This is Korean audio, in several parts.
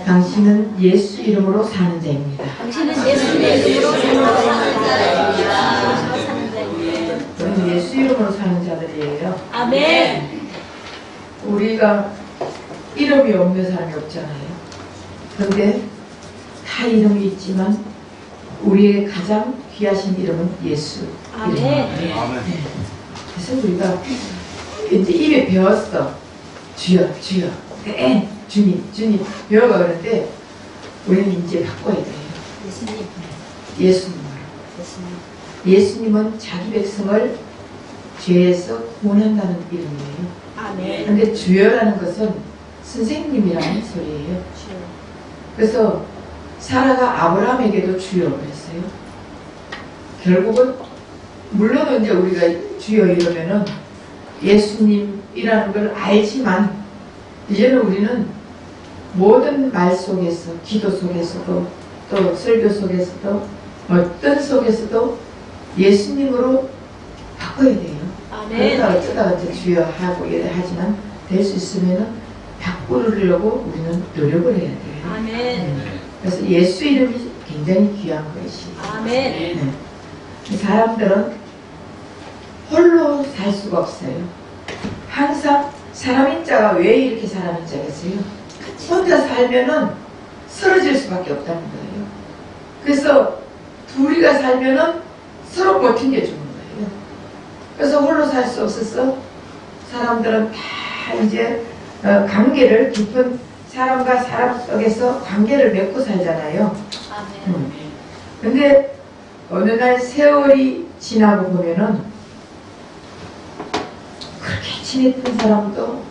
당신은 예수 이름으로 사는 자입니다. 우리는 예수 이름으로 사는 자들이에요. 아멘. 우리가 이름이 없는 사람이 없잖아요. 그런데 다 이름이 있지만 우리의 가장 귀하신 이름은 예수 아멘. 이름입니다. 그래서 우리가 이제 입에 배웠어. 주여 주여 주님 주님 배워가 그러는데 우리는 이제 바꿔야 돼요. 예수님으로. 예수님은 자기 백성을 죄에서 구원한다는 이름이에요. 아멘. 그런데 주여라는 것은 선생님이라는 소리예요. 그래서 사라가 아브라함에게도 주여 그랬어요. 결국은 물론 이제 우리가 주여 이러면은 예수님이라는 걸 알지만 이제는 우리는 모든 말 속에서, 기도 속에서도, 또 설교 속에서도, 어떤 속에서도 예수님으로 바꿔야 돼요. 아멘. 그러다 어쩌다가 이제 주여 하고 이래 하지만 될 수 있으면은 바꾸려고 우리는 노력을 해야 돼요. 아멘. 그래서 예수 이름이 굉장히 귀한 것이. 아멘. 사람들은 홀로 살 수가 없어요. 항상 사람인 자가 왜 이렇게 사람인 자겠어요? 혼자 살면은 쓰러질 수밖에 없다는 거예요. 그래서 둘이가 살면은 서로 못 챙겨주는 거예요. 그래서 홀로 살 수 없어서 사람들은 다 이제 관계를 깊은 사람과 사람 속에서 관계를 맺고 살잖아요. 근데 어느 날 세월이 지나고 보면은 그렇게 친했던 사람도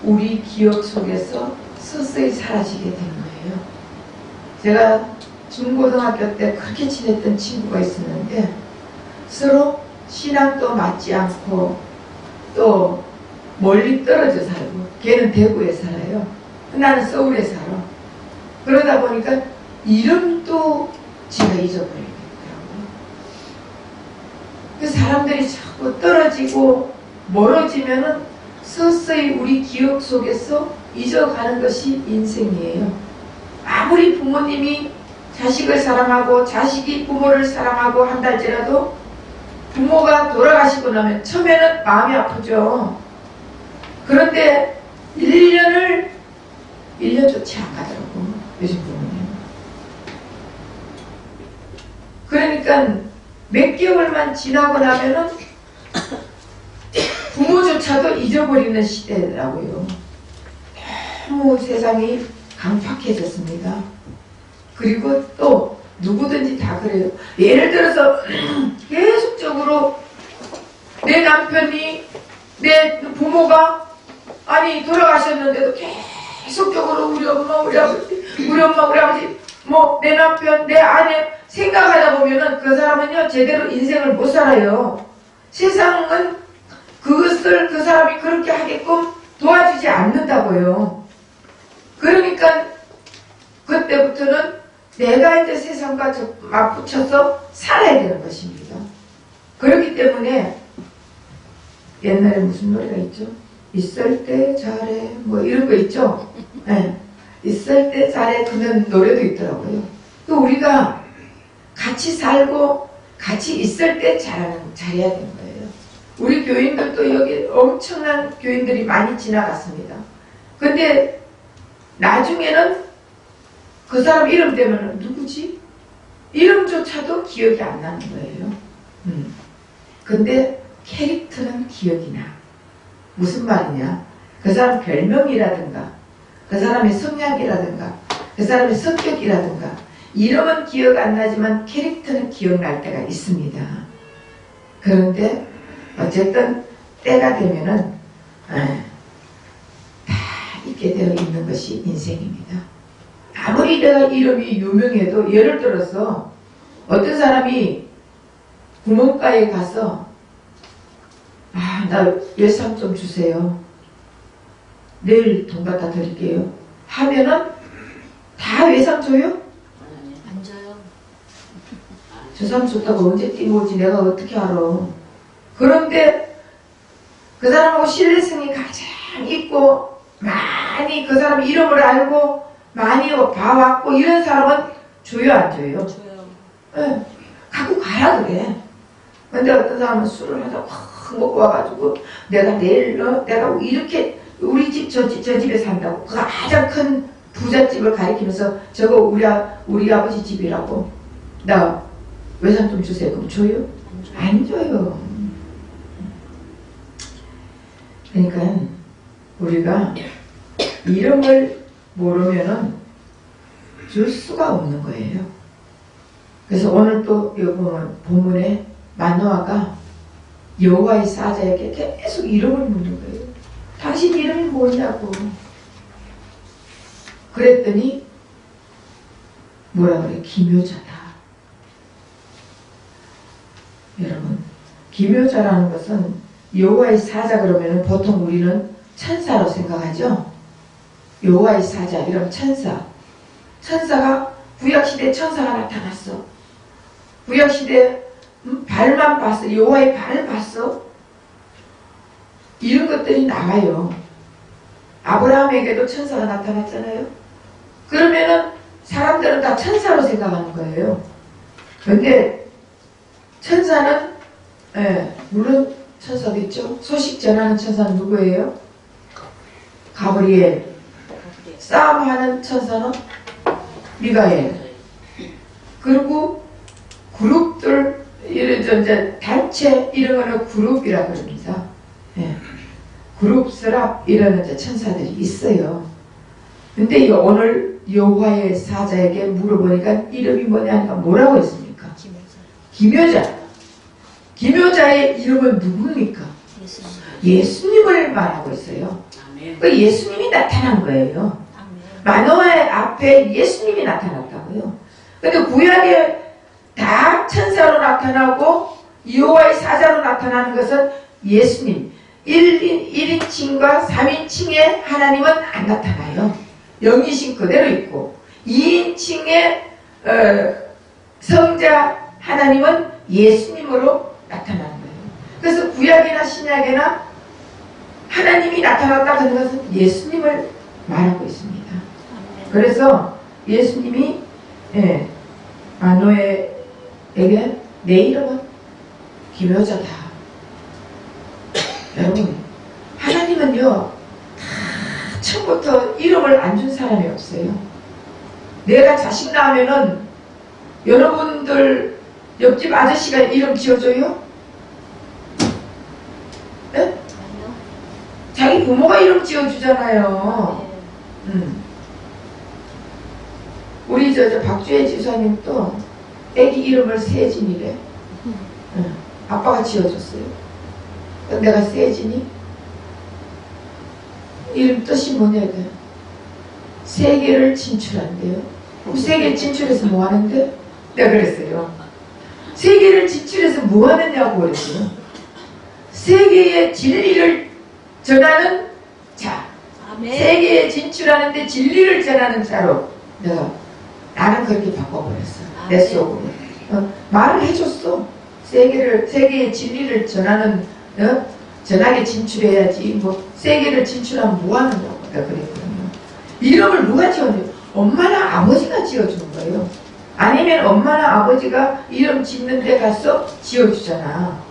우리 기억 속에서 서서히 사라지게 되는 거예요. 제가 중고등학교 때 그렇게 친했던 친구가 있었는데 서로 신앙도 맞지 않고 또 멀리 떨어져 살고 걔는 대구에 살아요. 나는 서울에 살아. 그러다 보니까 이름도 제가 잊어버리겠더라고요. 그 사람들이 자꾸 떨어지고 멀어지면은 서서히 우리 기억 속에서 잊어가는 것이 인생이에요. 아무리 부모님이 자식을 사랑하고 자식이 부모를 사랑하고 한다 할지라도 부모가 돌아가시고 나면 처음에는 마음이 아프죠. 그런데 1년조차 안 가더라고 요즘 부모님. 그러니까 몇 개월만 지나고 나면은 부모조차도 잊어버리는 시대더라고요. 너무 세상이 강팍해졌습니다. 그리고 또 누구든지 다 그래요. 예를 들어서 계속적으로 내 남편이 내 부모가 아니 돌아가셨는데도 계속적으로 우리 엄마 우리 아버지 뭐 내 남편 내 아내 생각하다 보면은 그 사람은요 제대로 인생을 못 살아요. 세상은 그것을 그 사람이 그렇게 하게끔 도와주지 않는다고요. 그러니까 그때부터는 내가 이제 세상과 맞붙여서 살아야 되는 것입니다. 그렇기 때문에 옛날에 무슨 노래가 있죠? 있을 때 잘해 뭐 이런 거 있죠? 네. 있을 때 잘해 그런 노래도 있더라고요. 또 우리가 같이 살고 같이 있을 때 잘해야 되는 거예요. 우리 교인들도 여기 엄청난 교인들이 많이 지나갔습니다. 근데 나중에는 그 사람 이름 되면 누구지? 이름조차도 기억이 안 나는 거예요. 근데 캐릭터는 기억이 나. 무슨 말이냐? 그 사람 별명이라든가 그 사람의 성향이라든가 그 사람의 성격이라든가 이름은 기억 안 나지만 캐릭터는 기억날 때가 있습니다. 그런데 어쨌든 때가 되면은 다 있게 되어 있는 것이 인생입니다. 아무리 내가 이름이 유명해도 예를 들어서 어떤 사람이 구멍가에 가서 나 예산 좀 주세요. 내일 돈 갖다 드릴게요. 하면은 다 외상 줘요? 안 줘요. 저 사람 줬다고 언제 띄워오지 내가 어떻게 알아. 그런데 그 사람하고 신뢰성이 가장 있고 있고 많이 그 사람 이름을 알고 많이 봐왔고 이런 사람은 줘요 안 줘요? 줘요. 예, 갖고 가라 그래. 근데 어떤 사람은 술을 하다 확 먹고 와가지고 내가 내일 내가 이렇게 우리 집 저 집에 산다고 그 가장 큰 부잣집을 가리키면서 저거 우리 아버지 집이라고 나 외상 좀 주세요. 그럼 줘요? 안 줘요. 그러니까 우리가 이름을 모르면은 줄 수가 없는 거예요. 그래서 오늘 또 여기 보면 본문에 마노아가 여호와의 사자에게 계속 이름을 묻는 거예요. 당신 이름이 뭐냐고. 그랬더니 뭐라 그래? 기묘자다. 여러분, 기묘자라는 것은 여호와의 사자 그러면은 보통 우리는 천사로 생각하죠. 여호와의 사자 이런 천사. 천사가 구약시대 천사가 나타났어. 구약시대 발만 봤어. 여호와의 발을 봤어. 이런 것들이 나와요. 아브라함에게도 천사가 나타났잖아요. 그러면은 사람들은 다 천사로 생각하는 거예요. 그런데 천사는 물론 천사도 있죠. 소식 전하는 천사는 누구예요? 가브리엘. 싸움하는 천사는 미가엘. 그리고 그룹들 이제 단체 이런 거는 그룹이라고 합니다. 그룹 스랍 이런 이제 천사들이 있어요. 근데 오늘 여호와의 사자에게 물어보니까 이름이 뭐냐니까 뭐라고 했습니까? 기묘자. 기묘자의 이름은 누굽니까? 예수님을 말하고 있어요. 그 예수님이 나타난 거예요. 마노아의 앞에 예수님이 나타났다고요. 근데 구약에 다 천사로 나타나고 여호와의 사자로 나타나는 것은 예수님 1인칭과 3인칭의 하나님은 안 나타나요. 영이신 그대로 있고 2인칭의 성자 하나님은 예수님으로 나타나는 거예요. 그래서 구약이나 신약이나 하나님이 나타났다 하는 것은 예수님을 말하고 있습니다. 그래서 예수님이 마노에게 내 이름은 기묘자다. 여러분, 하나님은요 다 처음부터 이름을 안 준 사람이 없어요. 내가 자식 낳으면은 여러분들 옆집 아저씨가 이름 지어줘요? 네? 자기 부모가 이름 지어주잖아요. 우리 저 박주혜 지사님도 애기 이름을 세진이래. 아빠가 지어줬어요. 내가 세진이? 이름 뜻이 뭐냐 이거야. 세계를 진출한대요. 세계 진출해서 뭐 하는데? 내가 그랬어요. 세계를 진출해서 뭐 하느냐고 그랬어요. 세계의 진리를 전하는 자. 세계에 진출하는데 진리를 전하는 자로 나는 그렇게 바꿔버렸어. 내 속으로. 말을 해줬어. 세계의 진리를 전하는 전하게 진출해야지. 뭐 세계를 진출하면 뭐 하느냐고 내가 그랬거든요. 이름을 누가 지어줘요? 엄마나 아버지가 지어주는 거예요. 아니면 엄마나 아버지가 이름 짓는 데 가서 지어주잖아.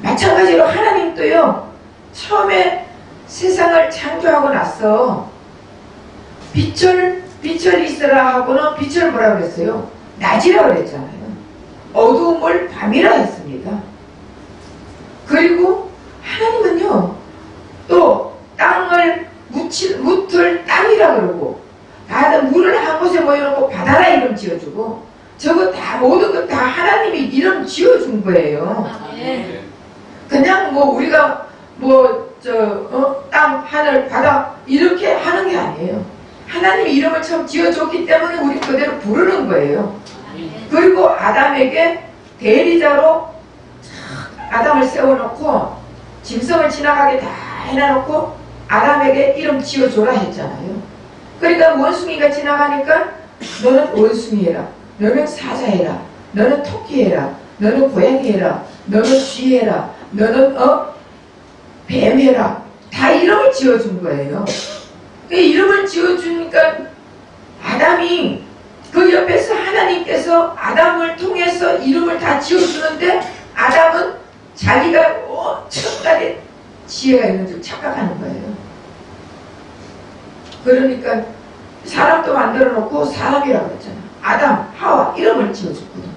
마찬가지로 하나님도요. 처음에 세상을 창조하고 나서 빛을 있으라 하고는 빛을 뭐라 그랬어요? 낮이라 그랬잖아요. 어두움을 밤이라 했습니다. 그리고 하나님은요 또 땅을 묻을 땅이라 그러고 물을 한 곳에 모여놓고 바다라 이름 지어주고 저거 다 모든 것 다 하나님이 이름 지어준 거예요. 그냥 뭐 우리가 땅, 하늘, 바다 이렇게 하는 게 아니에요. 하나님이 이름을 처음 지어줬기 때문에 우리 그대로 부르는 거예요. 그리고 아담에게 대리자로 아담을 세워놓고 짐승을 지나가게 다 해놔놓고 아담에게 이름 지어줘라 했잖아요. 그러니까 원숭이가 지나가니까 너는 원숭이 해라, 너는 사자 해라, 너는 토끼 해라, 너는 고양이 해라, 너는 쥐 해라, 너는 뱀 해라. 다 이름을 지어준 거예요. 그 이름을 지어주니까 아담이 그 옆에서 하나님께서 아담을 통해서 이름을 다 지어주는데 아담은 자기가 엄청나게 지혜가 있는 줄 착각하는 거예요. 그러니까 사람도 만들어 놓고 사람이라고 했잖아. 아담, 하와 이름을 지어줬거든요.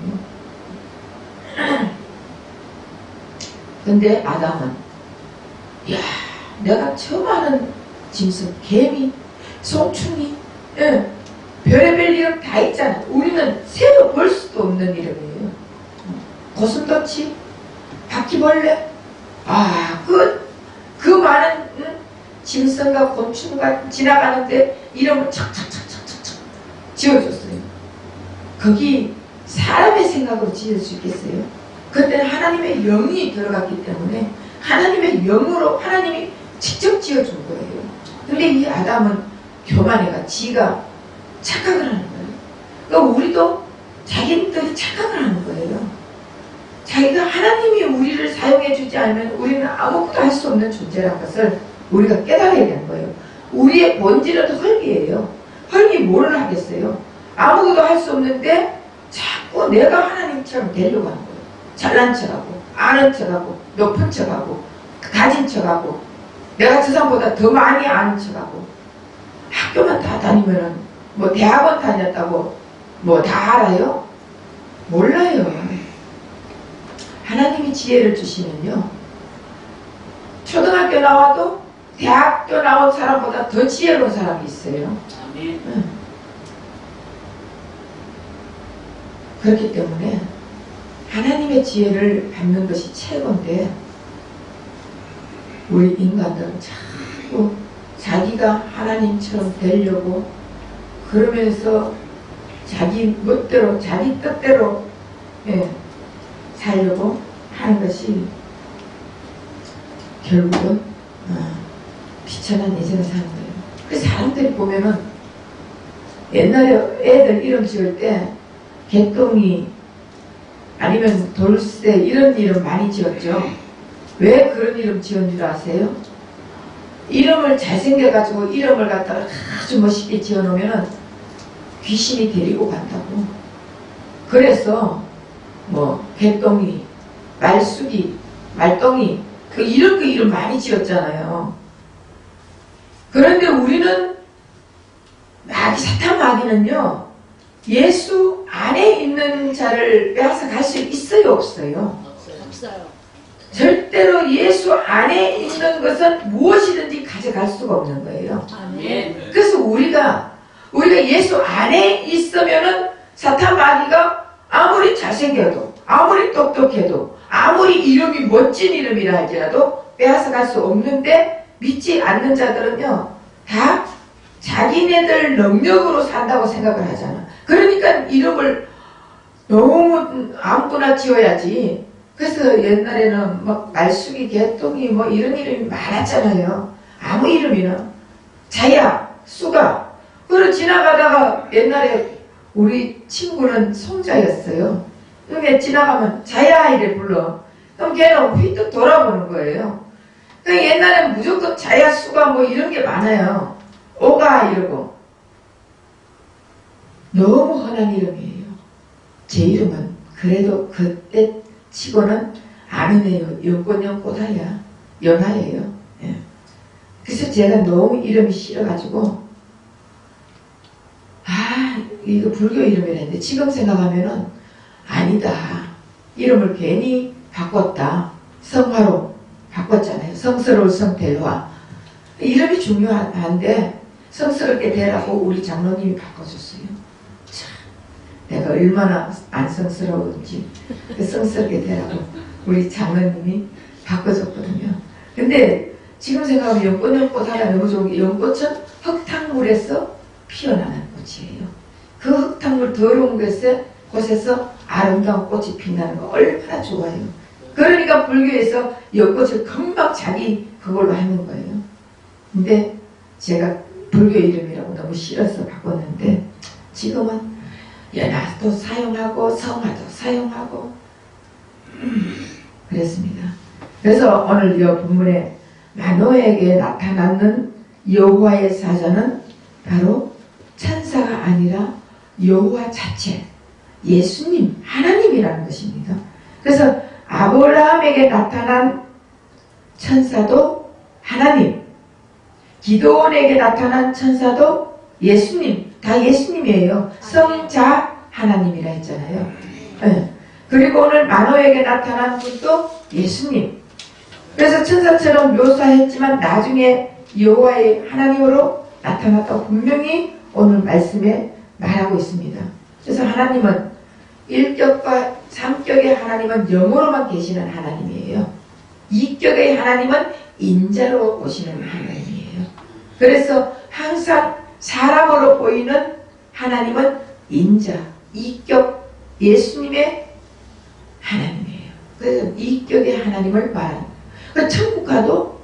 근데 아담은 야, 내가 처음 아는 짐승, 개미, 송충이, 별의별 이름 다 있잖아. 우리는 새도 볼 수도 없는 이름이에요. 고슴도치, 바퀴벌레, 그 많은 짐승과 곤충과 지나가는데 이름을 착착착착착착 지어줬어요. 거기 사람의 생각으로 지을 수 있겠어요? 그때는 하나님의 영이 들어갔기 때문에 하나님의 영으로 하나님이 직접 지어준 거예요. 근데 이 아담은 교만해가 지가 착각을 하는 거예요. 그러니까 우리도 자기들이 착각을 하는 거예요. 자기가 하나님이 우리를 사용해 주지 않으면 우리는 아무것도 할 수 없는 존재라는 것을 우리가 깨달아야 되는 거예요. 우리의 본질은 헐기예요. 헐기 뭐를 하겠어요? 아무것도 할 수 없는데 자꾸 내가 하나님처럼 되려고 하는 거예요. 잘난 척하고 아는 척하고 높은 척하고 가진 척하고 내가 저 사람보다 더 많이 아는 척하고 학교만 다 다니면은 뭐 대학원 다녔다고 뭐 다 알아요? 몰라요. 하나님이 지혜를 주시면요 초등학교 나와도 대학교 나온 사람보다 더 지혜로운 사람이 있어요. 아멘. 그렇기 때문에 하나님의 지혜를 받는 것이 최고인데 우리 인간들은 자꾸 자기가 하나님처럼 되려고 그러면서 자기 멋대로 자기 뜻대로 살려고 하는 것이 결국은 비천한 인생을 사는 거예요. 그 사람들이 보면은 옛날에 애들 이름 지을 때 개똥이 아니면 돌쇠 이런 이름 많이 지었죠. 왜 그런 이름 지은 줄 아세요? 이름을 잘생겨가지고 이름을 갖다가 아주 멋있게 지어놓으면 귀신이 데리고 간다고. 그래서 뭐 개똥이, 말쑥이, 말똥이 이런 그 이름 많이 지었잖아요. 그런데 우리는 사탄 마귀는요 예수 안에 있는 자를 빼앗아 갈 수 있어요 없어요? 없어요. 절대로 예수 안에 있는 것은 무엇이든지 가져갈 수가 없는 거예요. 아멘. 그래서 우리가 예수 안에 있으면은 사탄 마귀가 아무리 잘생겨도 아무리 똑똑해도 아무리 이름이 멋진 이름이라 할지라도 빼앗아 갈 수 없는데 믿지 않는 자들은요 다 자기네들 능력으로 산다고 생각을 하잖아. 그러니까 이름을 너무 아무거나 지어야지. 그래서 옛날에는 막 말쑥이, 개똥이 뭐 이런 이름이 많았잖아요. 아무 이름이나 자야, 수가. 그걸 지나가다가 옛날에 우리 친구는 송자였어요. 그게 지나가면 자야 이래 불러. 그럼 걔는 휘떡 돌아보는 거예요. 그러니까 옛날에는 무조건 자야, 수가 뭐 이런 게 많아요. 오가 이러고. 너무 흔한 이름이에요. 제 이름은 그래도 그때 치고는 아니네요. 연꽃연 꽃하야. 연하예요. 예. 그래서 제가 너무 이름이 싫어가지고 이거 불교 이름이랬는데 지금 생각하면은 아니다. 이름을 괜히 바꿨다. 성화로 바꿨잖아요. 성스러울 성대화. 이름이 중요한데 성스럽게 되라고 우리 장로님이 바꿔줬어요. 참, 내가 얼마나 안 성스러운지 성스럽게 되라고 우리 장로님이 바꿔줬거든요. 근데 지금 생각하면 연꽃연꽃 하나 너무 좋은 게 연꽃은 흙탕물에서 피어나는 꽃이에요. 그 흙탕물 더러운 곳에서 아름다운 꽃이 빛나는 거 얼마나 좋아요. 그러니까 불교에서 연꽃을 금방 자기 그걸로 하는 거예요. 근데 제가 불교 이름이라고 너무 싫어서 바꿨는데 지금은 연화도 사용하고 성화도 사용하고 그랬습니다. 그래서 오늘 이 본문에 마노에게 나타나는 여호와의 사자는 바로 천사가 아니라 여호와 자체, 예수님, 하나님이라는 것입니다. 그래서 아브라함에게 나타난 천사도 하나님, 기드온에게 나타난 천사도 예수님, 다 예수님이에요. 성자 하나님이라 했잖아요. 네. 그리고 오늘 마노에게 나타난 분도 예수님. 그래서 천사처럼 묘사했지만 나중에 여호와의 하나님으로 나타났다고 분명히 오늘 말씀에 말하고 있습니다. 그래서 하나님은 1격과 3격의 하나님은 영으로만 계시는 하나님이에요. 2격의 하나님은 인자로 오시는 하나님이에요. 그래서 항상 사람으로 보이는 하나님은 인자, 2격 예수님의 하나님이에요. 그래서 2격의 하나님을 말합니다. 그 천국 가도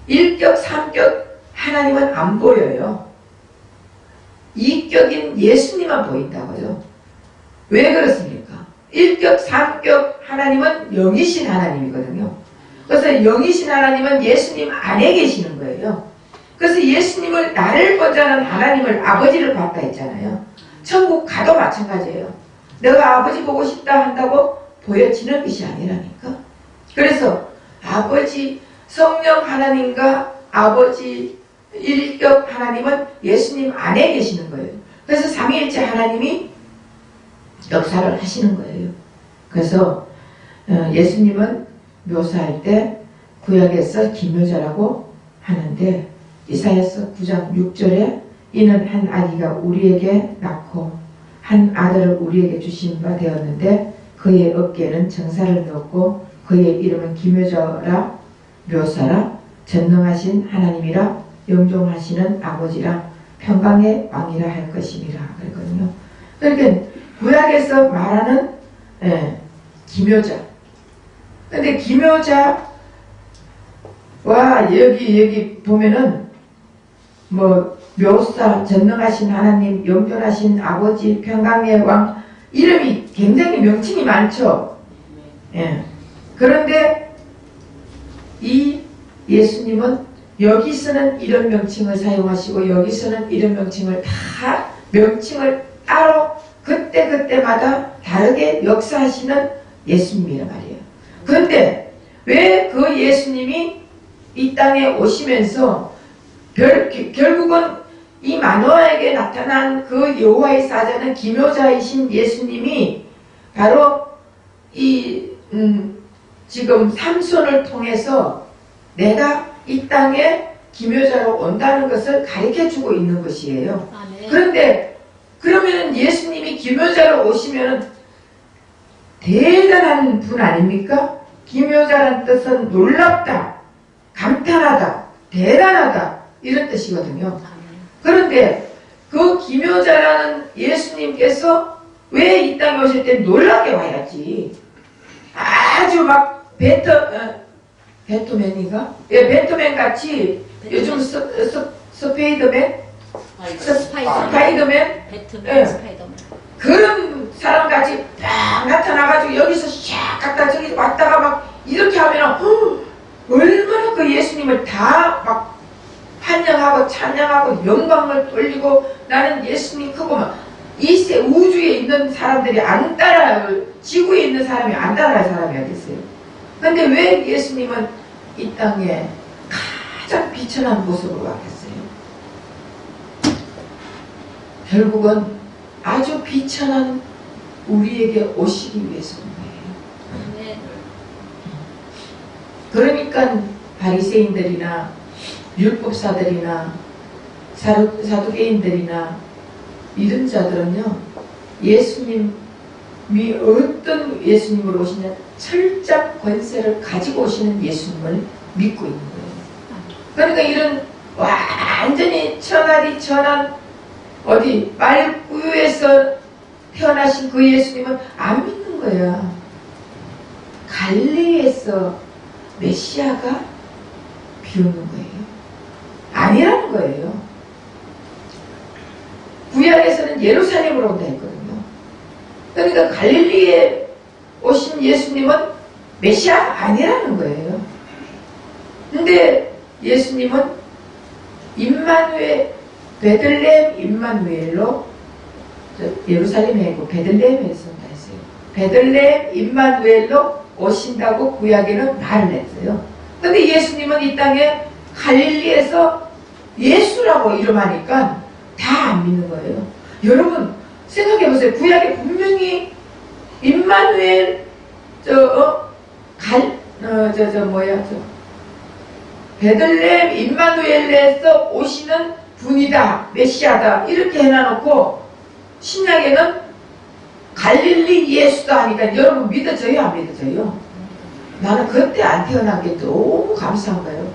1격, 3격 하나님은 안 보여요. 2격인 예수님만 보인다고요. 왜 그렇습니까? 1격, 3격 하나님은 영이신 하나님이거든요. 그래서 영이신 하나님은 예수님 안에 계시는 거예요. 그래서 예수님을 나를 보자는 하나님을 아버지를 봤다 했잖아요. 천국 가도 마찬가지예요. 내가 아버지 보고 싶다 한다고 보여지는 것이 아니라니까. 그래서 아버지 성령 하나님과 아버지 일격 하나님은 예수님 안에 계시는 거예요. 그래서 삼위일체 하나님이 역사를 하시는 거예요. 그래서 예수님은 묘사할 때 구약에서 기묘자라고 하는데 이사야서 9장 6절에 이는 한 아기가 우리에게 낳고 한 아들을 우리에게 주신 바 되었는데 그의 어깨에는 정사를 넣고 그의 이름은 기묘자라 묘사라 전능하신 하나님이라 영종하시는 아버지라 평강의 왕이라 할 것임이라 그랬거든요. 그러니까 구약에서 말하는 기묘자. 근데 기묘자와 여기 보면은 뭐 묘사, 전능하신 하나님, 영존하신 아버지, 평강의 왕 이름이 굉장히 명칭이 많죠. 예. 그런데 이 예수님은 여기서는 이런 명칭을 사용하시고 여기서는 이런 명칭을 다 명칭을 따로 그때마다 다르게 역사하시는 예수님이란 말이에요. 그런데 왜 그 예수님이 이 땅에 오시면서 결국은 이 마노아에게 나타난 그 여호와의 사자는 기묘자이신 예수님이 바로 이 지금 삼손을 통해서 내가 이 땅에 기묘자로 온다는 것을 가르쳐주고 있는 것이에요. 아, 네. 그런데 그러면 예수님이 기묘자로 오시면 대단한 분 아닙니까? 기묘자라는 뜻은 놀랍다, 감탄하다, 대단하다 이런 뜻이거든요. 그런데 그 기묘자라는 예수님께서 왜 이 땅에 오실 때 놀랍게 와야지. 아주 막 배트맨인가? 예, 배트맨 같이 요즘 스파이더맨? 스파이더맨? 배트맨, 예. 스파이더맨. 그런 사람 같이 딱 나타나가지고 여기서 샥 갔다 저기 왔다가 막 이렇게 하면은 얼마나 그 예수님을 다 막 환영하고 찬양하고 영광을 돌리고 나는 예수님 크고 막 이 우주에 있는 사람들이 안 따라요. 지구에 있는 사람이 안 따라할 사람이 어딨어요. 근데 왜 예수님은 이 땅에 가장 비천한 모습으로 왔겠어요? 결국은 아주 비천한 우리에게 오시기 위해서 온 거예요. 네. 그러니까 바리새인들이나 율법사들이나 사두개인들이나 이런 자들은요, 예수님이 어떤 예수님으로 오시냐, 철장 권세를 가지고 오시는 예수님을 믿고 있는 거예요. 그러니까 이런 완전히 천하디 천한 어디 말구유에서 태어나신 그 예수님은 안 믿는 거야. 갈릴리에서 메시아가 비오는 거예요. 아니라는 거예요. 구약에서는 예루살렘으로 온다 했거든요. 그러니까 갈릴리에 오신 예수님은 메시아가 아니라는 거예요. 근데 예수님은 임마누엘, 베들레헴 임마누엘로, 예루살렘이 아니고 베들레헴에서 온다 했어요. 베들레헴 임마누엘로 오신다고 구약에는 말을 했어요. 근데 예수님은 이 땅에 갈릴리에서 예수라고 이름하니까 다 안 믿는 거예요. 여러분 생각해보세요. 구약에 분명히 임마누엘 베들레헴 임마누엘에서 오시는 분이다, 메시아다 이렇게 해놔놓고 신약에는 갈릴리 예수다 하니까 여러분 믿어져요, 안 믿어져요? 나는 그때 안 태어난 게 너무 감사한 거예요.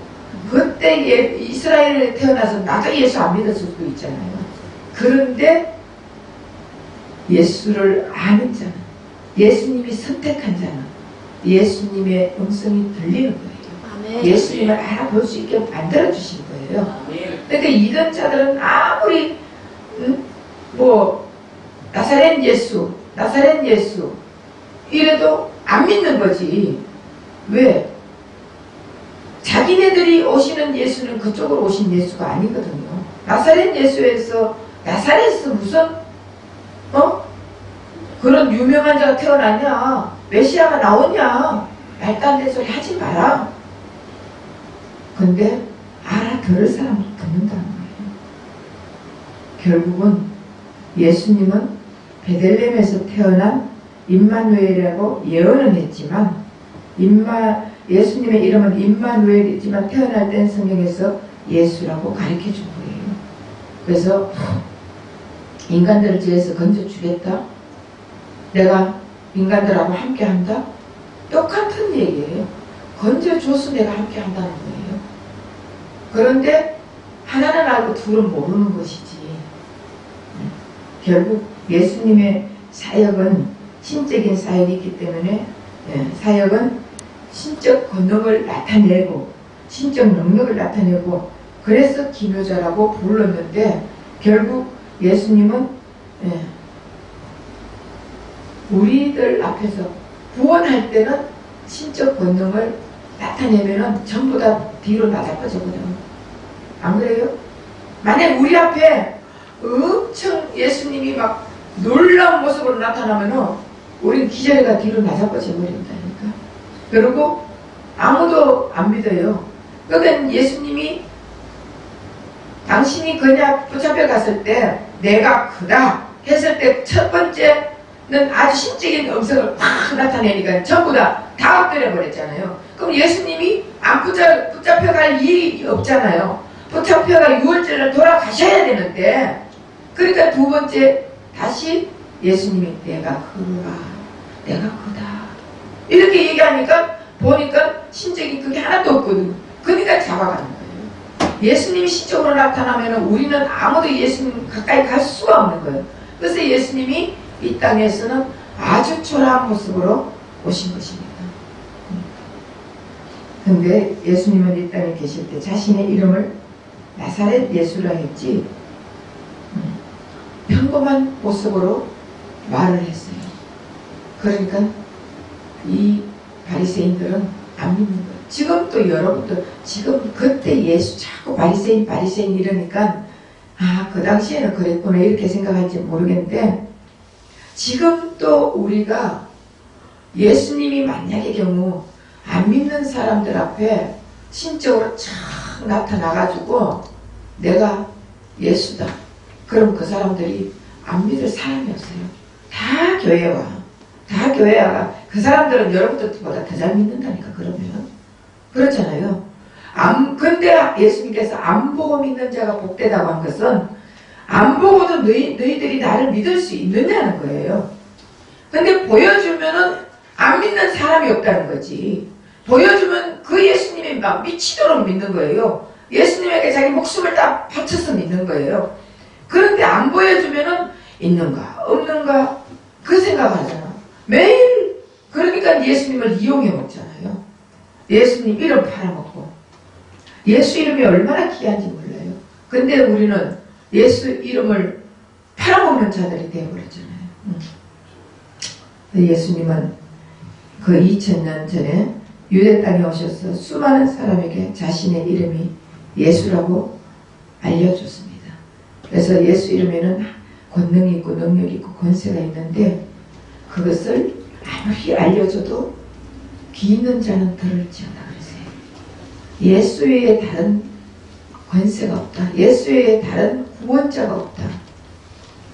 그때 이스라엘에 태어나서 나도 예수 안 믿었을 수도 있잖아요. 그런데 예수를 아는 자는, 예수님이 선택한 자는 예수님의 음성이 들리는 거예요. 아멘. 예수님을 알아볼 수 있게 만들어주신 거예요. 그러니까 이런 자들은 아무리 나사렛 예수 이래도 안 믿는 거지. 왜? 자기네들이 오시는 예수는 그쪽으로 오신 예수가 아니거든요. 나사렛 예수에서 무슨 그런 유명한 자가 태어났냐, 메시아가 나오냐, 말도 안 되는 소리 하지 마라. 근데 알아들을 사람이 듣는다는 거예요. 결국은 예수님은 베들레헴에서 태어난 임마누엘이라고 예언은 했지만, 예수님의 이름은 임마누엘이지만 태어날 땐 성경에서 예수라고 가르쳐 준 거예요. 그래서 인간들을 지어서 건져주겠다, 내가 인간들하고 함께 한다, 똑같은 얘기예요. 건져줘서 내가 함께 한다는 거예요. 그런데 하나는 알고 둘은 모르는 것이지. 결국 예수님의 사역은 신적인 사역이 있기 때문에 사역은 신적 권능을 나타내고 신적 능력을 나타내고, 그래서 기묘자라고 불렀는데 결국 예수님은 우리들 앞에서 구원할 때는 신적 권능을 나타내면은 전부 다 뒤로 나자빠지거든요. 안 그래요? 만약 우리 앞에 엄청 예수님이 막 놀라운 모습으로 나타나면은 우린 기절해가 뒤로 나자빠져 버린다니까. 그리고 아무도 안 믿어요. 그러니까 예수님이 당신이 그냥 붙잡혀 갔을 때 내가 크다 했을 때 첫 번째는 아주 신적인 음성을 팍 나타내니까 전부 다 엎드려 버렸잖아요. 그럼 예수님이 안 붙잡혀 갈 일이 없잖아요. 붙잡혀가 유월절을 돌아가셔야 되는데, 그러니까 두 번째 다시 예수님이 내가 크다 이렇게 얘기하니까 보니까 신적인 그게 하나도 없거든. 그러니까 잡아가는 거예요. 예수님이 신적으로 나타나면 우리는 아무도 예수님 가까이 갈 수가 없는 거예요. 그래서 예수님이 이 땅에서는 아주 초라한 모습으로 오신 것입니다. 근데 예수님은 이 땅에 계실 때 자신의 이름을 나사렛 예수라 했지 평범한 모습으로 말을 했어요. 그러니까 이 바리새인들은 안 믿는 거예요. 지금 또 여러분들 지금 그때 예수 자꾸 바리새인 이러니까 그 당시에는 그랬구나 이렇게 생각할지 모르겠는데, 지금 또 우리가 예수님이 만약의 경우 안 믿는 사람들 앞에 신적으로 착 나타나가지고 내가 예수다, 그럼 그 사람들이 안 믿을 사람이 없어요. 다 교회 와가 그 사람들은 여러분들보다 더 잘 믿는다니까. 그러면 그렇잖아요. 근데 예수님께서 안 보고 믿는 자가 복되다고 한 것은 안 보고도 너희들이 나를 믿을 수 있느냐는 거예요. 근데 보여주면은 안 믿는 사람이 없다는 거지. 보여주면 그 예수님이 막 미치도록 믿는 거예요. 예수님에게 자기 목숨을 다 바쳐서 믿는 거예요. 그런데 안 보여주면은 있는가 없는가 그 생각하잖아. 매일. 그러니까 예수님을 이용해 먹잖아요. 예수님 이름 팔아먹고. 예수 이름이 얼마나 귀한지 몰라요. 근데 우리는 예수 이름을 팔아먹는 자들이 되어버렸잖아요. 예수님은 그 2000년 전에 유대 땅에 오셔서 수많은 사람에게 자신의 이름이 예수라고 알려줬습니다. 그래서 예수 이름에는 권능이 있고 능력이 있고 권세가 있는데 그것을 아무리 알려줘도 귀 있는 자는 들을지어다 그러세요. 예수 외에 다른 권세가 없다. 예수 외에 다른 구원자가 없다.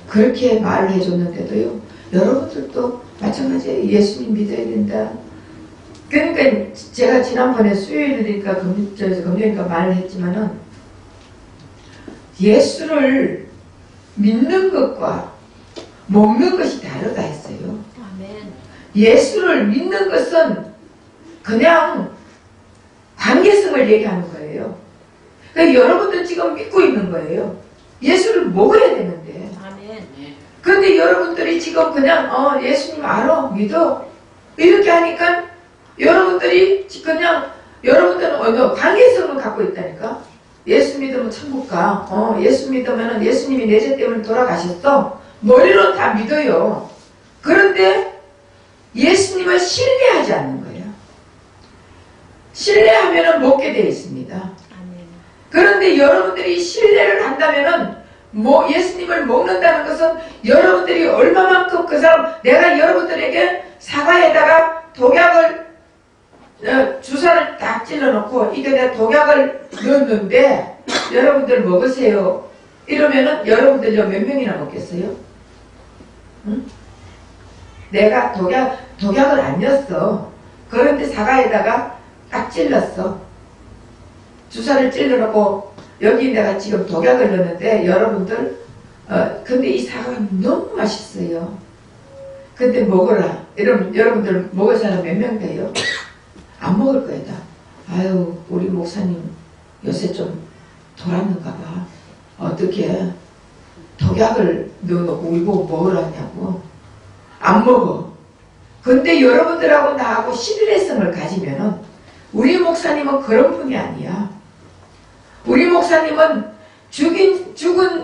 그렇게 말을 해줬는데도요. 여러분들도 마찬가지예요. 예수님 믿어야 된다. 그러니까 제가 지난번에 수요일이니까 금요일이니까 말을 했지만은 예수를 믿는 것과 먹는 것이 다르다 했어요. 아멘. 예수를 믿는 것은 그냥 관계성을 얘기하는 거예요. 그러니까 여러분들 지금 믿고 있는 거예요. 예수를 먹어야 되는데. 아멘. 그런데 여러분들이 지금 그냥 예수님 알아 믿어 이렇게 하니까 여러분들이 그냥 여러분들은 관계성을 갖고 있다니까. 예수 믿으면 천국 가. 예수 믿으면 예수님이 내 죄 때문에 돌아가셨어. 머리로 다 믿어요. 그런데 예수님을 신뢰하지 않는 거예요. 신뢰하면 먹게 되어 있습니다. 아멘. 그런데 여러분들이 신뢰를 한다면은 예수님을 먹는다는 것은 여러분들이 얼마만큼 그 사람 내가 여러분들에게 사과에다가 독약을 주사를 딱 찔러놓고 이게 내가 독약을 넣었는데 여러분들 먹으세요. 이러면은 여러분들 몇 명이나 먹겠어요? 응? 내가 독약을 안 넣었어. 그런데 사과에다가 딱 찔렀어. 주사를 찔러놓고 여기 내가 지금 독약을 넣었는데 여러분들 근데 이 사과가 너무 맛있어요. 근데 먹어라. 이러면 여러분들 먹을 사람 몇 명 돼요? 안 먹을 거다. 아유 우리 목사님 요새 좀 돌았는가 봐. 어떻게 독약을 넣어놓고 우리 보고 먹으라냐고. 안 먹어. 근데 여러분들하고 나하고 신뢰성을 가지면은 우리 목사님은 그런 분이 아니야. 우리 목사님은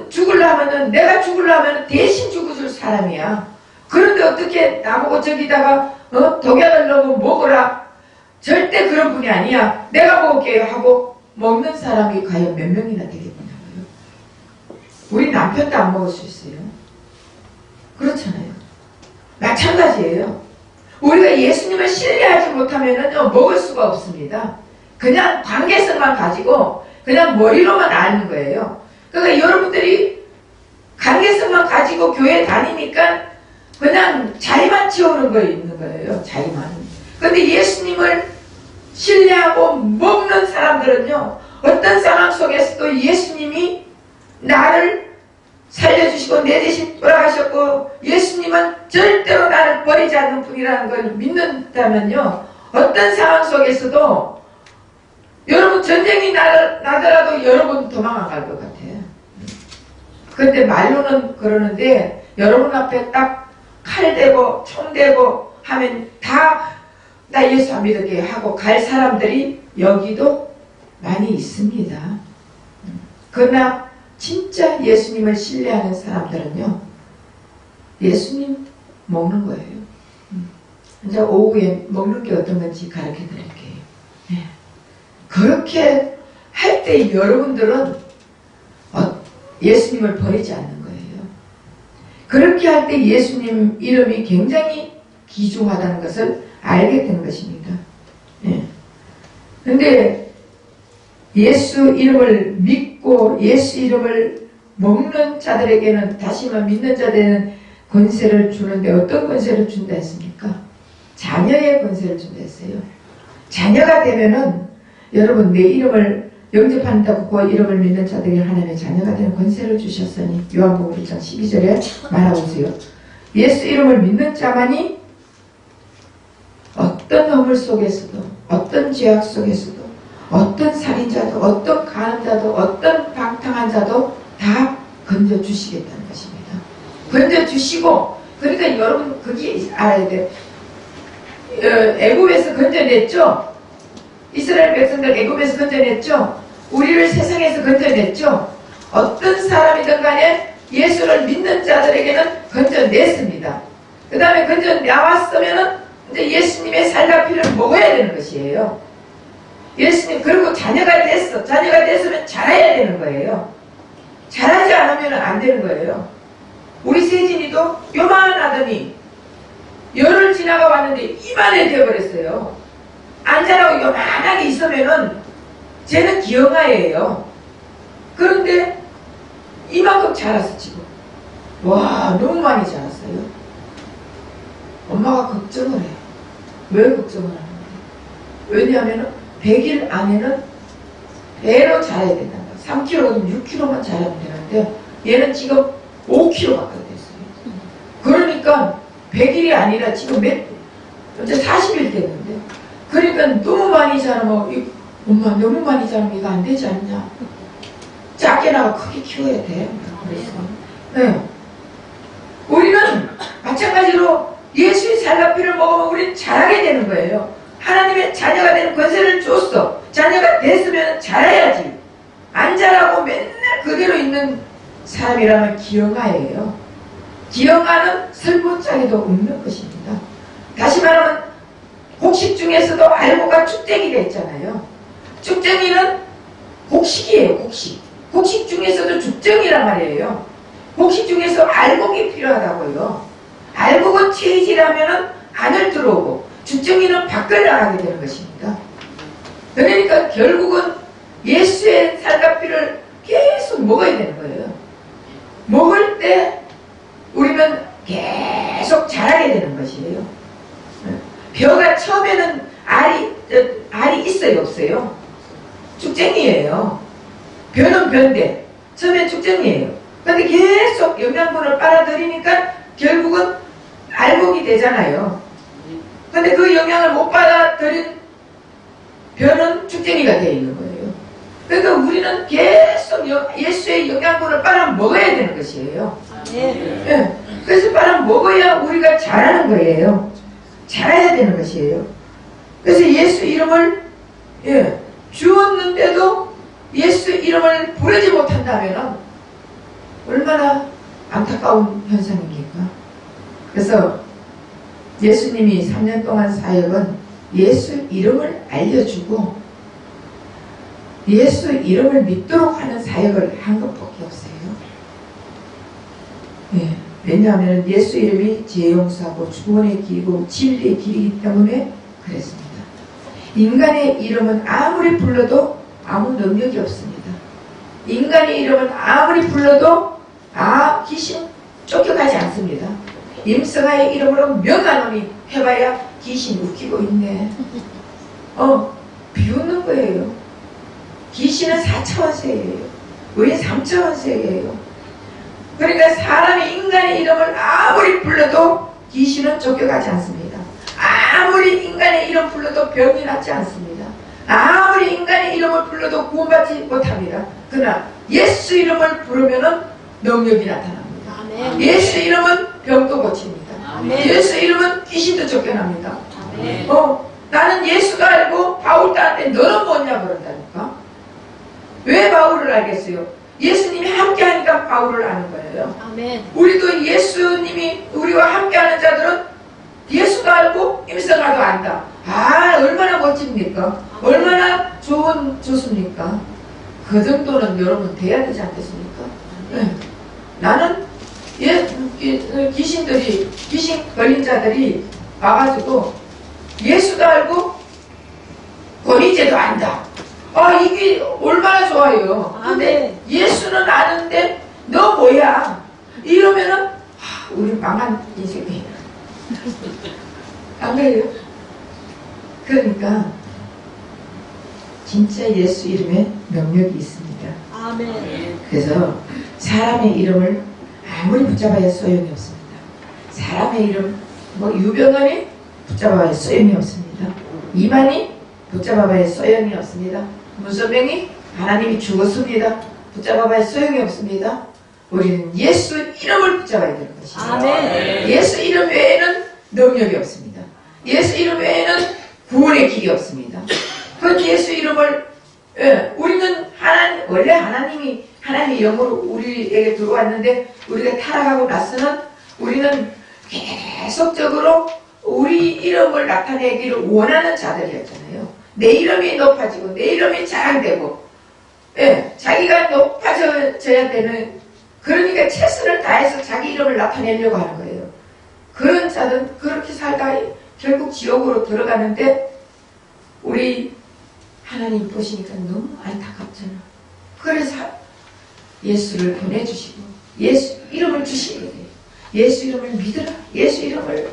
죽으려면은 내가 죽으려면 대신 죽어줄 사람이야. 그런데 어떻게 나보고 저기다가 독약을 넣고 먹으라. 절대 그런 분이 아니야. 내가 먹을게요 하고 먹는 사람이 과연 몇 명이나 되겠냐고요. 우리 남편도 안 먹을 수 있어요. 그렇잖아요. 마찬가지예요. 우리가 예수님을 신뢰하지 못하면은 먹을 수가 없습니다. 그냥 관계성만 가지고 그냥 머리로만 아는 거예요. 그러니까 여러분들이 관계성만 가지고 교회 다니니까 그냥 자리만 채우는 거 있는 거예요. 자리만. 근데 예수님을 신뢰하고 먹는 사람들은요. 어떤 상황 속에서도 예수님이 나를 살려주시고 내 대신 돌아가셨고 예수님은 절대로 나를 버리지 않는 분이라는 걸 믿는다면요. 어떤 상황 속에서도 여러분 전쟁이 나더라도 여러분 도망 안 갈 것 같아요. 근데 말로는 그러는데 여러분 앞에 딱 칼 대고 총 대고 하면 다 나 예수 안 믿을게 하고 갈 사람들이 여기도 많이 있습니다. 그러나 진짜 예수님을 신뢰하는 사람들은요. 예수님 먹는 거예요. 이제 오후에 먹는 게 어떤 건지 가르쳐 드릴게요. 네. 그렇게 할 때 여러분들은 예수님을 버리지 않는 거예요. 그렇게 할 때 예수님 이름이 굉장히 귀중하다는 것을 알게 되는 것입니다. 네. 근데 예수 이름을 믿고 예수 이름을 먹는 자들에게는 다시 말해 믿는 자들에게는 권세를 주는데 어떤 권세를 준다 했습니까? 자녀의 권세를 준다 했어요. 자녀가 되면은 여러분 내 이름을 영접한다고 그 이름을 믿는 자들이 하나님의 자녀가 되는 권세를 주셨으니 요한복음 1장 12절에 말하고 있어요. 예수 이름을 믿는 자만이 어떤 허물 속에서도 어떤 죄악 속에서도 어떤 살인자도 어떤 간음자도 어떤 방탕한 자도 다 건져주시겠다는 것입니다. 건져주시고 그러니까 여러분 그게 알아야 돼. 애굽에서 건져냈죠. 이스라엘 백성들 애굽에서 건져냈죠. 우리를 세상에서 건져냈죠. 어떤 사람이든 간에 예수를 믿는 자들에게는 건져냈습니다. 그 다음에 건져나왔으면은 이제 예수님의 살과 피를 먹어야 되는 것이에요. 예수님, 그리고 자녀가 됐어. 자녀가 됐으면 잘해야 되는 거예요. 잘하지 않으면 안 되는 거예요. 우리 세진이도 요만하더니 열흘 지나가 왔는데 이만해 되어버렸어요. 안 자라고 요만하게 있으면은 쟤는 기형아예요. 그런데 이만큼 자랐어 지금. 와, 너무 많이 자랐어요. 엄마가 걱정을 해요. 왜 걱정을 하는데? 왜냐하면 100일 안에는 배로 자라야 된다. 3kg든 6kg만 자라면 되는데 얘는 지금 5kg 가까이 됐어요. 그러니까 100일이 아니라 지금 이제 40일 됐는데, 그러니까 너무 많이 자라면 엄마 너무 많이 자라면 이거 안 되지 않냐. 작게 나고 크게 키워야 돼. 그래서 네. 우리는 마찬가지로 예수의 살과 피를 먹으면 우리는 잘하게 되는 거예요. 하나님의 자녀가 되는 권세를 줬어. 자녀가 됐으면 잘해야지. 안 자라고 맨날 그대로 있는 사람이라면 기형아예요. 기형아는 설문장에도 없는 것입니다. 다시 말하면 곡식 중에서도 알고가 쭉쟁이가 있잖아요. 쭉쟁이는 곡식이에요. 곡식. 곡식 중에서도 죽정이란 말이에요. 곡식 중에서 알곡이 필요하다고요. 알곡은 체질하면은 안을 들어오고 죽정이는 밖을 나가게 되는 것입니다. 그러니까 결국은 예수의 살과 피를 계속 먹어야 되는 거예요. 먹을 때 우리는 계속 자라게 되는 것이에요. 벼가 처음에는 알이 있어요, 없어요? 죽쟁이에요. 벼는 벼인데 처음엔 죽쟁이에요. 근데 계속 영양분을 빨아들이니까 결국은 알곡이 되잖아요. 근데 그 영양을 못 받아들인 벼는 죽쟁이가 되어 있는 거예요. 그러니까 우리는 계속 예수의 영양분을 빨아 먹어야 되는 것이에요. 네. 그래서 빨아 먹어야 우리가 자라는 거예요. 자라야 되는 것이에요. 그래서 예수 이름을 주었는데도 예수 이름을 부르지 못한다면 얼마나 안타까운 현상입니까? 그래서 예수님이 3년 동안 사역은 예수 이름을 알려주고 예수 이름을 믿도록 하는 사역을 한 것밖에 없어요. 왜냐하면 예수 이름이 죄 용서하고 구원의 길이고 진리의 길이기 때문에 그랬습니다. 인간의 이름은 아무리 불러도 아무 능력이 없습니다. 인간의 이름은 아무리 불러도 귀신 쫓겨가지 않습니다. 임성아의 이름으로 명하노니 해봐야 귀신 웃기고 있네. 비웃는 거예요. 귀신은 4차원세예요. 우리는 3차원세예요. 그러니까 사람이 인간의 이름을 아무리 불러도 귀신은 쫓겨가지 않습니다. 아무리 인간의 이름 불러도 병이 낫지 않습니다. 아무리 인간의 이름을 불러도 구원받지 못합니다. 그러나 예수 이름을 부르면은 능력이 나타납니다. 아멘. 예수 이름은 병도 고칩니다. 아멘. 예수 이름은 귀신도 쫓겨납니다. 아멘. 나는 예수가 알고 바울 딸한테 너는 뭐냐 그런다니까. 왜 바울을 알겠어요? 예수님이 함께하니까 바울을 아는 거예요. 아멘. 우리도 예수님이 우리와 함께하는 자들은 예수가 알고 임성아도 안다. 얼마나 멋집니까? 얼마나 좋습니까? 그 정도는 여러분 돼야 되지 않겠습니까? 네. 나는 귀신 걸린 자들이 와가지고 예수도 알고 권위제도 안다. 이게 얼마나 좋아요. 근데 예수는 아는데 너 뭐야? 이러면은 우리 망한 인생이에요. 안 그래요? 그러니까 진짜 예수 이름에 능력이 있습니다. 아멘. 그래서 사람의 이름을 아무리 붙잡아야 소용이 없습니다. 사람의 이름 유병헌이 붙잡아야 소용이 없습니다. 이만희 붙잡아봐야 소용이 없습니다. 문선명이 하나님이 죽었습니다. 붙잡아봐야 소용이 없습니다. 우리는 예수 이름을 붙잡아야 되는 것입니다. 아멘. 예수 이름 외에는 능력이 없습니다. 예수 이름 외에는 구원의 길이 없습니다. 그 예수 이름을 우리는 원래 하나님이 영으로 우리에게 들어왔는데 우리가 타락하고 나서는 우리는 계속적으로 우리 이름을 나타내기를 원하는 자들이었잖아요. 내 이름이 높아지고 내 이름이 자랑되고, 예, 자기가 높아져야 되는, 그러니까 최선을 다해서 자기 이름을 나타내려고 하는 거예요. 그런 자는 그렇게 살다 결국 지옥으로 들어가는데, 우리 하나님 보시니까 너무 안타깝잖아. 그래서 예수를 보내주시고 예수 이름을 주신 거예요. 예수 이름을 믿어라. 예수 이름을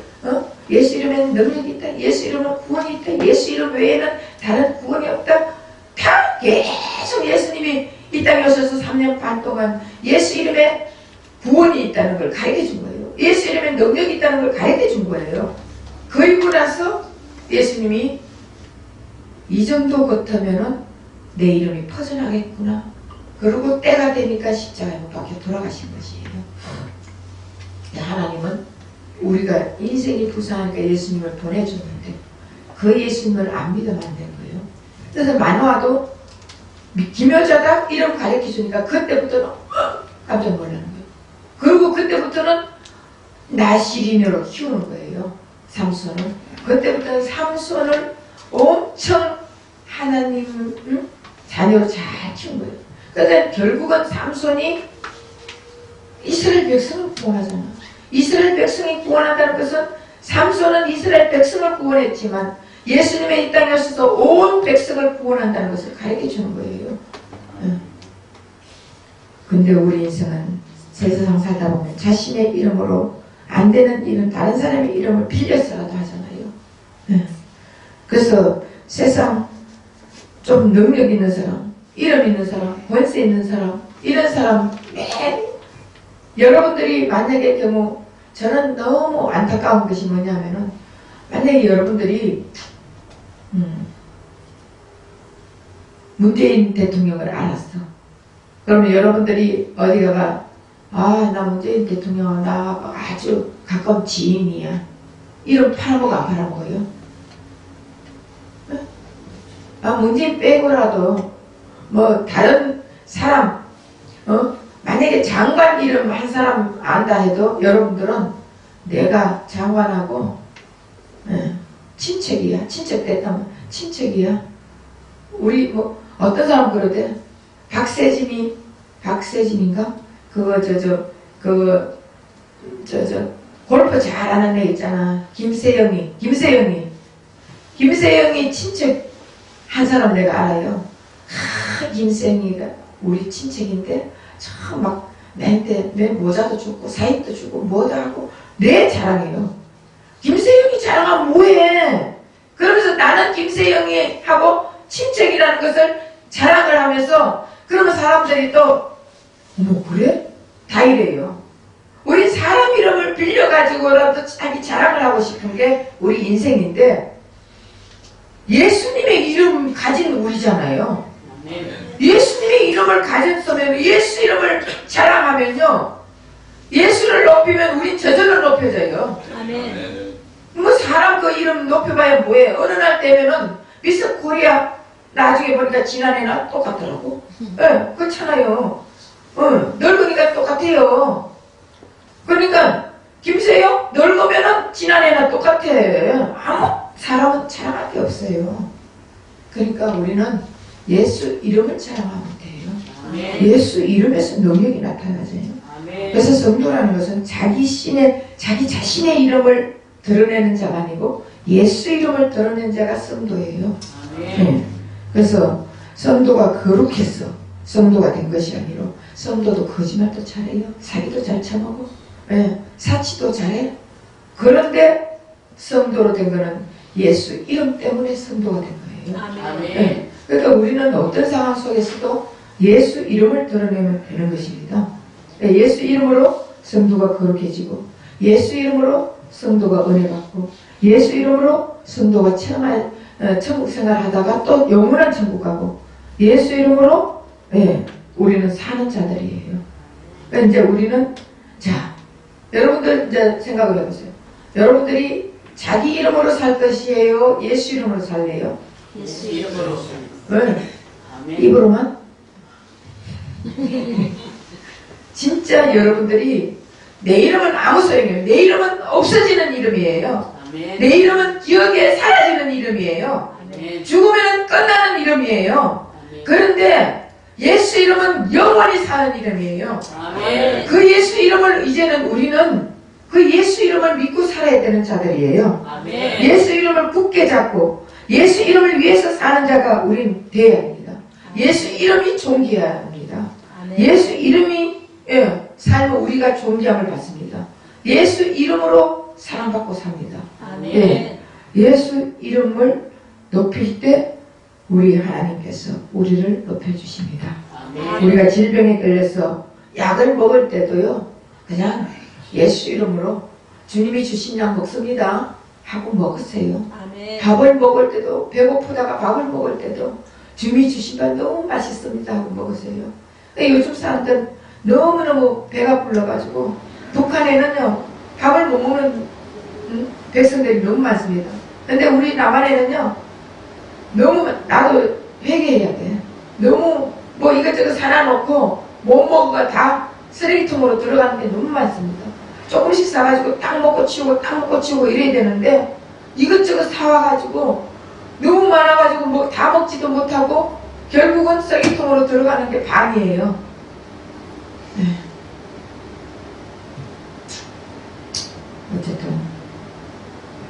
예수 이름에는 능력이 있다. 예수 이름은 구원이 있다. 예수 이름 외에는 다른 구원이 없다. 다 계속 예수님이 이 땅에 오셔서 3년 반 동안 예수 이름에 구원이 있다는 걸 가르쳐 준 거예요. 예수 이름에 능력이 있다는 걸 가르쳐 준 거예요. 그리고 나서 예수님이 이 정도 같으면은 내 이름이 퍼져나겠구나. 그리고 때가 되니까 십자가에 못 박혀 돌아가신 것이에요. 하나님은 우리가 인생이 불쌍하니까 예수님을 보내줬는데 그 예수님을 안 믿으면 안 되는 거예요. 그래서 만화도 김여자다 이름 가르쳐주니까 그때부터는 깜짝 놀라는 거예요. 그리고 그때부터는 나시린으로 키우는 거예요. 삼손은. 그때부터는 삼손을 엄청 하나님 자녀로 잘 키운 거예요. 그러니까 결국은 삼손이 이스라엘 백성을 구원하잖아. 이스라엘 백성이 구원한다는 것은 삼손은 이스라엘 백성을 구원했지만 예수님의 이 땅에 오셔서 온 백성을 구원한다는 것을 가르쳐 주는 거예요. 근데 우리 인생은 세상 살다 보면 자신의 이름으로 안 되는 이름, 다른 사람의 이름을 빌려서라도 하잖아요. 그래서 세상 좀 능력 있는 사람, 이름 있는 사람, 권세 있는 사람, 이런 사람 여러분들이 만약에 경우 저는 너무 안타까운 것이 뭐냐면은 만약에 여러분들이 문재인 대통령을 알았어. 그러면 여러분들이 어디 가가 나 문재인 대통령 나하고 아주 가까운 지인이야. 이름 팔아먹어 안 팔아먹어요? 문재인 빼고라도 뭐 다른 사람 만약에 장관 이름 한 사람 안다 해도 여러분들은 내가 장관하고 친척이야. 친척 됐다면 친척이야. 우리 뭐 어떤 사람 그러대? 박세진인가? 골프 잘하는 애 있잖아. 김세영이 친척 한 사람 내가 알아요. 김세영이가 우리 친척인데 참 막 내한테 내 모자도 주고 사입도 주고 뭐도 하고 내 자랑해요. 김세영이 자랑하면 뭐해? 그러면서 나는 김세영이 하고 친척이라는 것을 자랑을 하면서 그러면 사람들이 또 그래? 다 이래요. 우리 사람 이름을 빌려가지고라도 자기 자랑을 하고 싶은 게 우리 인생인데 예수님의 이름 가진 우리잖아요. 예수님의 이름을 가졌으면 예수 이름을 자랑하면요. 예수를 높이면 우린 저절로 높여져요. 아멘. 뭐 사람 그 이름 높여봐야 뭐해. 어느 날 되면은 미스 코리아 나중에 보니까 지난해나 똑같더라고. 그렇잖아요. 늙으니까 똑같아요. 그러니까 김세영 늙으면은 지난해나 똑같아. 아무 사람은 자랑할 게 없어요. 그러니까 우리는 예수 이름을 자랑하면 돼요. 아멘. 예수 이름에서 능력이 나타나져요. 아멘. 그래서 성도라는 것은 자기 자신의 이름을 드러내는 자가 아니고 예수 이름을 드러내는 자가 성도예요. 아멘. 그래서 성도가 거룩해서 성도가 된 것이 아니라 성도도 거짓말도 잘해요. 사기도 잘 쳐먹어. 사치도 잘해. 그런데 성도로 된 거는 예수 이름 때문에 성도가 된 거예요. 아멘. 그러니까 우리는 어떤 상황 속에서도 예수 이름을 드러내면 되는 것입니다. 예수 이름으로 성도가 거룩해지고 예수 이름으로 성도가 은혜 받고 예수 이름으로 성도가 천국 생활하다가 또 영원한 천국 가고 예수 이름으로 우리는 사는 자들이에요. 그러니까 이제 우리는 여러분들 이제 생각을 해보세요. 여러분들이 자기 이름으로 살 것이에요? 예수 이름으로 살래요? 예수 이름으로. 왜? 아멘. 입으로만? 진짜 여러분들이 내 이름은 아무 소용이에요. 내 이름은 없어지는 이름이에요. 아멘. 내 이름은 기억에 사라지는 이름이에요. 아멘. 죽으면 끝나는 이름이에요. 아멘. 그런데 예수 이름은 영원히 사는 이름이에요. 아멘. 그 예수 이름을 이제는 우리는 그 예수 이름을 믿고 살아야 되는 자들이에요. 아멘. 예수 이름을 굳게 잡고 예수 이름을 위해서 사는 자가 우린 되어야 합니다. 예수 이름이 존귀해야 합니다. 예수 이름이 삶을 우리가 존귀함을 받습니다. 예수 이름으로 사랑받고 삽니다. 아멘. 예, 예수 이름을 높일 때 우리 하나님께서 우리를 높여주십니다. 아멘. 우리가 질병에 걸려서 약을 먹을 때도요, 그냥 예수 이름으로 주님이 주신 약 먹습니다 하고 먹으세요. 밥을 먹을 때도, 배고프다가 밥을 먹을 때도 주님이 주신 밥 너무 맛있습니다 하고 먹으세요. 근데 요즘 사람들 너무너무 배가 불러가지고 북한에는요 밥을 못 먹는 백성들이 너무 많습니다. 근데 우리 남한에는요 너무, 나도 회개해야 돼. 너무 뭐 이것저것 사놔놓고 못 먹은 거 다 쓰레기통으로 들어가는 게 너무 많습니다. 조금씩 사가지고 딱 먹고 치우고 딱 먹고 치우고 이래야 되는데 이것저것 사와가지고 너무 많아가지고 뭐 다 먹지도 못하고 결국은 쓰레기통으로 들어가는 게 반이에요. 네. 어쨌든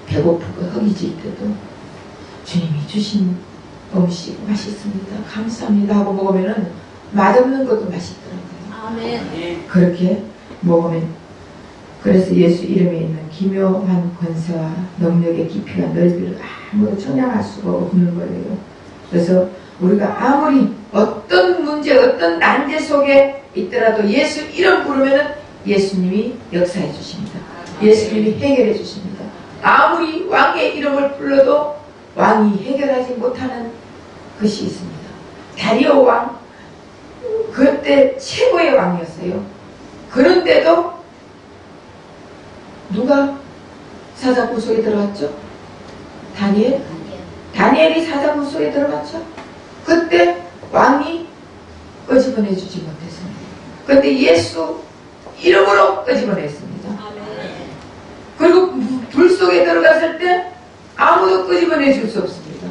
배고프고 허기질 때도 주님이 주신 음식 맛있습니다. 감사합니다 하고 먹으면은 맛없는 것도 맛있더라고요. 아멘. 그렇게 먹으면, 그래서 예수 이름에 있는 기묘한 권세와 능력의 깊이가 넓이를 아무도 청량할 수가 없는 거예요. 그래서 우리가 아무리 어떤 문제, 어떤 난제 속에 있더라도 예수 이름 부르면은 예수님이 역사해 주십니다. 예수님이 해결해 주십니다. 아무리 왕의 이름을 불러도 왕이 해결하지 못하는 것이 있습니다. 다리오 왕, 그때 최고의 왕이었어요. 그런데도 누가 사자굴 속에 들어갔죠? 다니엘? 다니엘이 사자굴 속에 들어갔죠? 그때 왕이 끄집어내주지 못했습니다. 그런데 예수 이름으로 끄집어냈습니다. 그리고 불 속에 들어갔을 때 아무도 끄집어내줄 수 없습니다.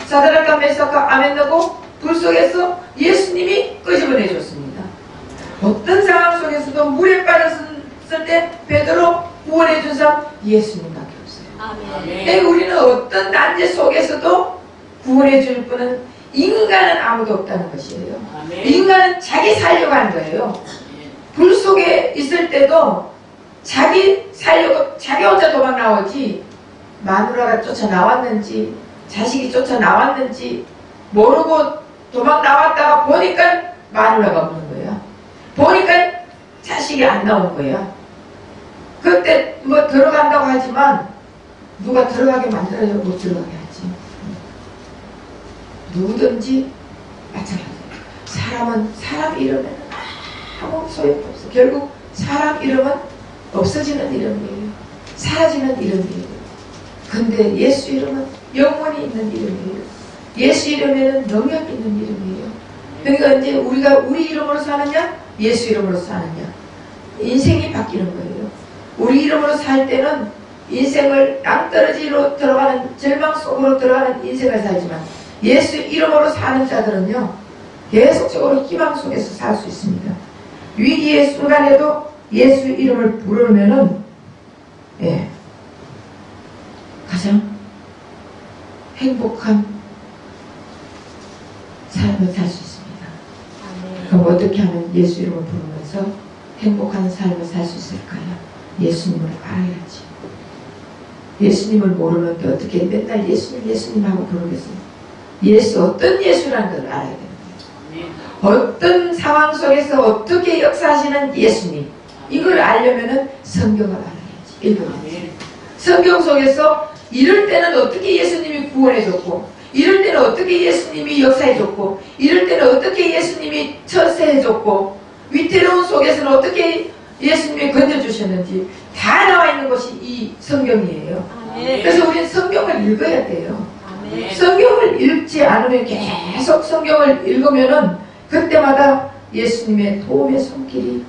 사드락과 메삭과 아벤느고 불 속에서 예수님이 끄집어내줬습니다. 어떤 상황 속에서도 물에 빠졌을 때 베드로 구원해준 사람 예수님밖에 없어요. 아멘. 우리는 어떤 난제 속에서도 구원해줄 분은 인간은 아무도 없다는 것이에요. 아멘. 인간은 자기 살려고 하는 거예요. 불 속에 있을 때도 자기 살려고 자기 혼자 도망 나오지 마누라가 쫓아 나왔는지 자식이 쫓아 나왔는지 모르고 도망 나왔다가 보니까 마누라가 없는 거야. 보니까 자식이 안 나온 거야. 그때 뭐 들어간다고 하지만 누가 들어가게 만들어요? 못 들어가게 하지. 누구든지 마찬가지예요. 사람은 사람 이름에는 아무 소용도 없어. 결국 사람 이름은 없어지는 이름이에요. 사라지는 이름이에요. 근데 예수 이름은 영원히 있는 이름이에요. 예수 이름에는 능력 있는 이름이에요. 그러니까 이제 우리가 우리 이름으로 사느냐, 예수 이름으로 사느냐, 인생이 바뀌는 거예요. 우리 이름으로 살 때는 인생을 낭떠러지로 들어가는, 절망 속으로 들어가는 인생을 살지만 예수 이름으로 사는 자들은요 계속적으로 희망 속에서 살 수 있습니다. 위기의 순간에도 예수 이름을 부르면은 가장 행복한 삶을 살 수 있습니다. 그럼 어떻게 하면 예수 이름을 부르면서 행복한 삶을 살 수 있을까요? 예수님을 알아야지. 예수님을 모르는데 어떻게 맨날 예수님 하고 부르겠어요? 예수, 어떤 예수라는 걸 알아야 됩니다. 어떤 상황 속에서 어떻게 역사하시는 예수님, 이걸 알려면은 성경을 알아야지. 읽어야지. 성경 속에서 이럴 때는 어떻게 예수님이 구원해줬고, 이럴 때는 어떻게 예수님이 역사해줬고, 이럴 때는 어떻게 예수님이 처세해줬고, 위태로운 속에서는 어떻게 예수님이 건져주셨는지 다 나와 있는 것이 이 성경이에요. 그래서 우리는 성경을 읽어야 돼요. 성경을 읽지 않으면 계속 성경을 읽으면은 그때마다 예수님의 도움의 손길이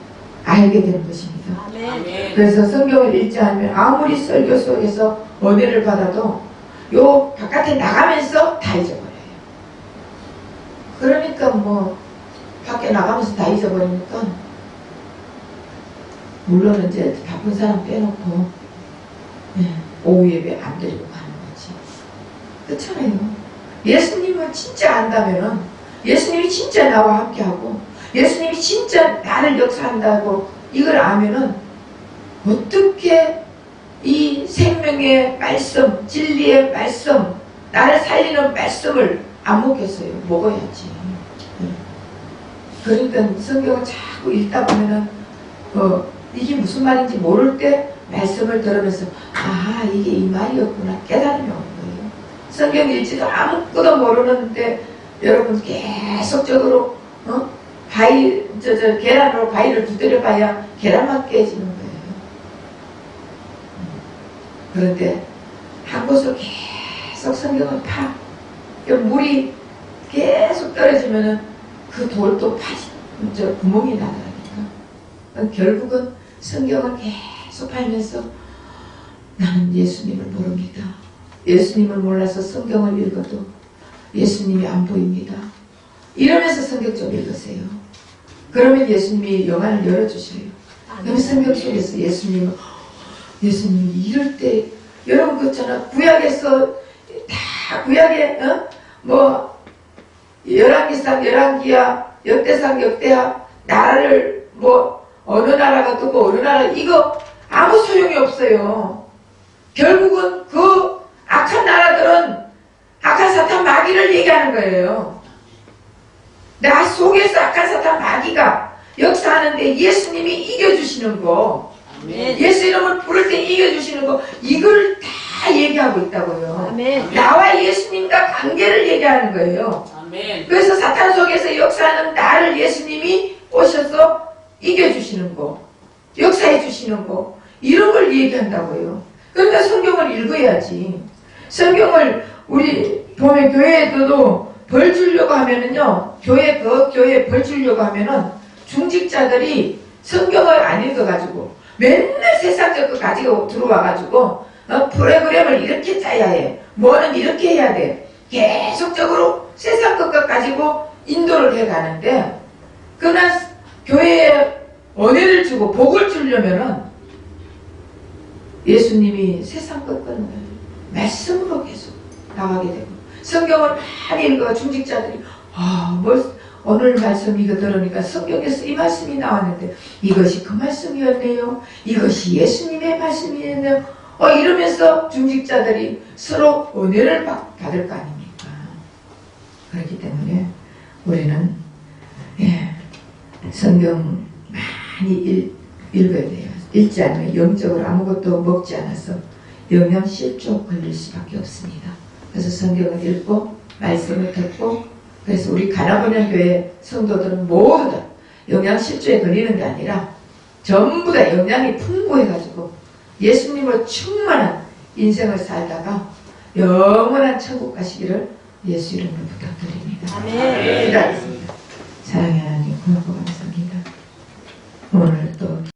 알게 되는 것입니다. 아멘. 그래서 성경을 읽지 않으면 아무리 설교 속에서 은혜를 받아도 요 바깥에 나가면서 다 잊어버려요. 그러니까 뭐 밖에 나가면서 다 잊어버리니까 물론 이제 바쁜 사람 빼놓고 오후 예배 안 드리고 가는 거지. 그렇잖아요. 예수님을 진짜 안다면은 예수님이 진짜 나와 함께하고 예수님이 진짜 나를 역사한다고 이걸 아면은 어떻게 이 생명의 말씀, 진리의 말씀, 나를 살리는 말씀을 안 먹겠어요. 먹어야지. 그러니까 성경을 자꾸 읽다 보면은 이게 무슨 말인지 모를 때 말씀을 들으면서 아 이게 이 말이었구나 깨달음이 오는 거예요. 성경 읽지도 아무것도 모르는데 여러분 계속적으로 계란으로 바위를 두드려 봐야 계란만 깨지는 거예요. 그런데 한 곳으로 계속 성경을 파. 물이 계속 떨어지면은 그 돌도 구멍이 나더라니까. 결국은 성경을 계속 팔면서 나는 예수님을 모릅니다. 예수님을 몰라서 성경을 읽어도 예수님이 안 보입니다. 이러면서 성경 좀 읽으세요. 그러면 예수님이 영안을 열어주셔요. 그러면 성경 속에서 예수님이 이럴 때 여러분 그렇잖아. 구약에서 다 구약에 뭐 열왕기상 열왕기야 역대상 역대하 나라를 뭐 어느 나라가 뜨고 어느 나라 이거 아무 소용이 없어요. 결국은 그 악한 나라들은 악한 사탄 마귀를 얘기하는 거예요. 나 속에서 악한 사탄 마귀가 역사하는데 예수님이 이겨주시는 거, 아멘. 예수 이름을 부를 때 이겨주시는 거, 이걸 다 얘기하고 있다고요. 아멘. 나와 예수님과 관계를 얘기하는 거예요. 아멘. 그래서 사탄 속에서 역사하는 나를 예수님이 오셔서 이겨주시는 거, 역사해 주시는 거, 이런 걸 얘기한다고요. 그러니까 성경을 읽어야지. 성경을 우리 보면 교회에도 벌 주려고 하면은요, 교회 벌 주려고 하면은 중직자들이 성경을 안 읽어가지고 맨날 세상적 거 가지고 들어와가지고 프로그램을 이렇게 짜야 해. 뭐는 이렇게 해야 돼. 계속적으로 세상 것과 가지고 인도를 해가는데 그러나 교회에 은혜를 주고 복을 주려면은 예수님이 세상 것과는 말씀으로 계속 나가게 되고 성경을 많이 읽어 중직자들이 오늘 말씀 이거 들으니까 성경에서 이 말씀이 나왔는데 이것이 그 말씀이었네요. 이것이 예수님의 말씀이었네요. 이러면서 중직자들이 서로 은혜를 받을 거 아닙니까? 그렇기 때문에 우리는 성경 많이 읽어야 돼요. 읽지 않으면 영적으로 아무것도 먹지 않아서 영양실조 걸릴 수밖에 없습니다. 그래서 성경을 읽고 말씀을 듣고 그래서 우리 가나보년 교회 성도들은 모두 다 영양실조에 걸리는 게 아니라 전부 다 영양이 풍부해가지고 예수님으로 충만한 인생을 살다가 영원한 천국 가시기를 예수 이름으로 부탁드립니다. 아멘. 기도하겠습니다. 사랑의 하나님 고맙고 감사합니다.